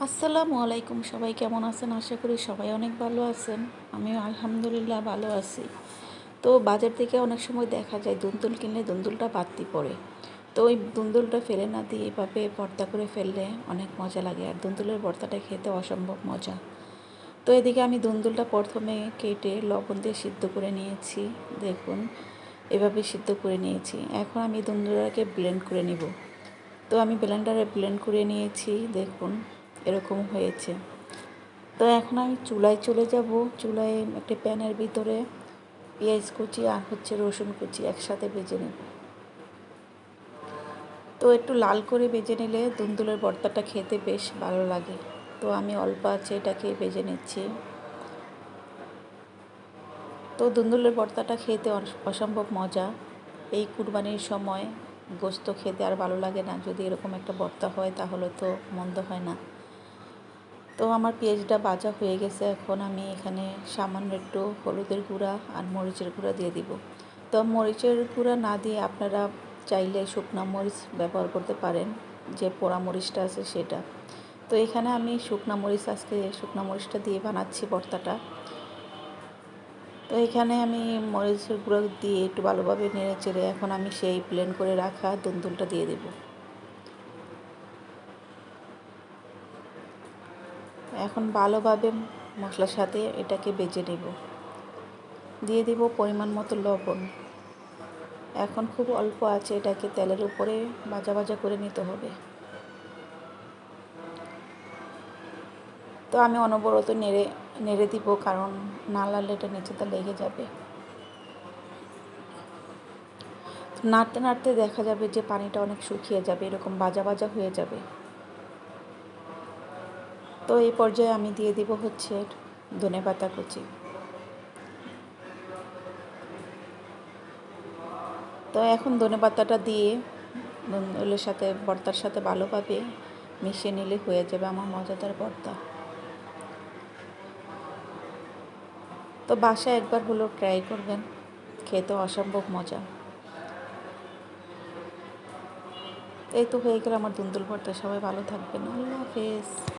আসসালামু আলাইকুম, সবাই কেমন আছেন? আশা করি সবাই অনেক ভালো আছেন। আমিও আলহামদুলিল্লাহ ভালো আছি। তো বাজার থেকে অনেক সময় দেখা যায় দুন্দুল কিনলে দুন্দুলটা বাড়তি পড়ে। তো ওই দুন্দুলটা ফেলে না দিয়ে এভাবে ভর্তা করে ফেললে অনেক মজা লাগে, আর দুন্দুলের ভর্তাটা খেতে অসম্ভব মজা। তো এদিকে আমি দুন্দুলটা প্রথমে কেটে লবণ দিয়ে সিদ্ধ করে নিয়েছি। দেখুন, এভাবে সিদ্ধ করে নিয়েছি। এখন আমি দুন্দুলটাকে ব্লেন্ড করে নিব। তো আমি ব্লেন্ডারে ব্লেন্ড করে নিয়েছি, দেখুন এরকম হয়েছে। তো এখন আমি চুলায় চলে যাব। চুলায় একটা প্যানের ভিতরে পেঁয়াজ কুচি আর রসুন কুচি একসাথে ভেজে নেব। তো একটু লাল করে ভেজে নিলে দুন্দুলের ভর্তাটা খেতে বেশ ভালো লাগে। তো আমি অল্প আছে এটাকে ভেজে নিচ্ছি। তো দুন্দুলের ভর্তাটা খেতে অসম্ভব মজা। এই কুরবানির সময় গোশত খেতে আর ভালো লাগে না, যদি এরকম একটা ভর্তা হয় তাহলে তো মন্দ হয় না। তো আমার পেঁয়াজটা ভাজা হয়ে গেছে। এখন আমি এখানে সামান্য একটু হলুদের গুঁড়া আর মরিচের গুঁড়া দিয়ে দিব। তো মরিচের গুঁড়া না দিয়ে আপনারা চাইলে শুকনো মরিচ ব্যবহার করতে পারেন, যে পোড়া মরিচটা আছে সেটা। তো এখানে আমি আজকে শুকনো মরিচটা দিয়ে বানাচ্ছি ভর্তাটা। তো এখানে আমি মরিচের গুঁড়ো দিয়ে একটু ভালোভাবে নেড়ে চেড়ে এখন আমি সেই ব্লেন্ড করে রাখা দুন্দুলটা দিয়ে দেবো। এখন ভালোভাবে মশলার সাথে এটাকে ভেজে নেব। দিয়ে দিব পরিমাণ মতো লবণ। এখন খুব অল্প আছে এটাকে তেলের উপরে ভাজা ভাজা করে নিতে হবে। তো আমি অনবরত নেড়ে নেড়ে দিব, কারণ না নাড়লে এটা নিচেতে লেগে যাবে। নাড়তে নাড়তে দেখা যাবে যে পানিটা অনেক শুকিয়ে যাবে, এরকম ভাজা ভাজা হয়ে যাবে। তো এই পর্যায়ে আমি দিয়ে দিব ধনেপাতা কুচি। তো এখন ধনেপাতাটা দিয়ে ওলের সাথে ভর্তার সাথে ভালোভাবে মিশিয়ে নিলে হয়ে যাবে আমার মজাদার ভর্তা। তো বাসায় একবার হলো ট্রাই করবেন, খেতে অসম্ভব মজা। এই তো হয়ে গেল আমার দুন্দুল ভর্তা। সবাই ভালো থাকবেন। আল্লাহ হাফেজ।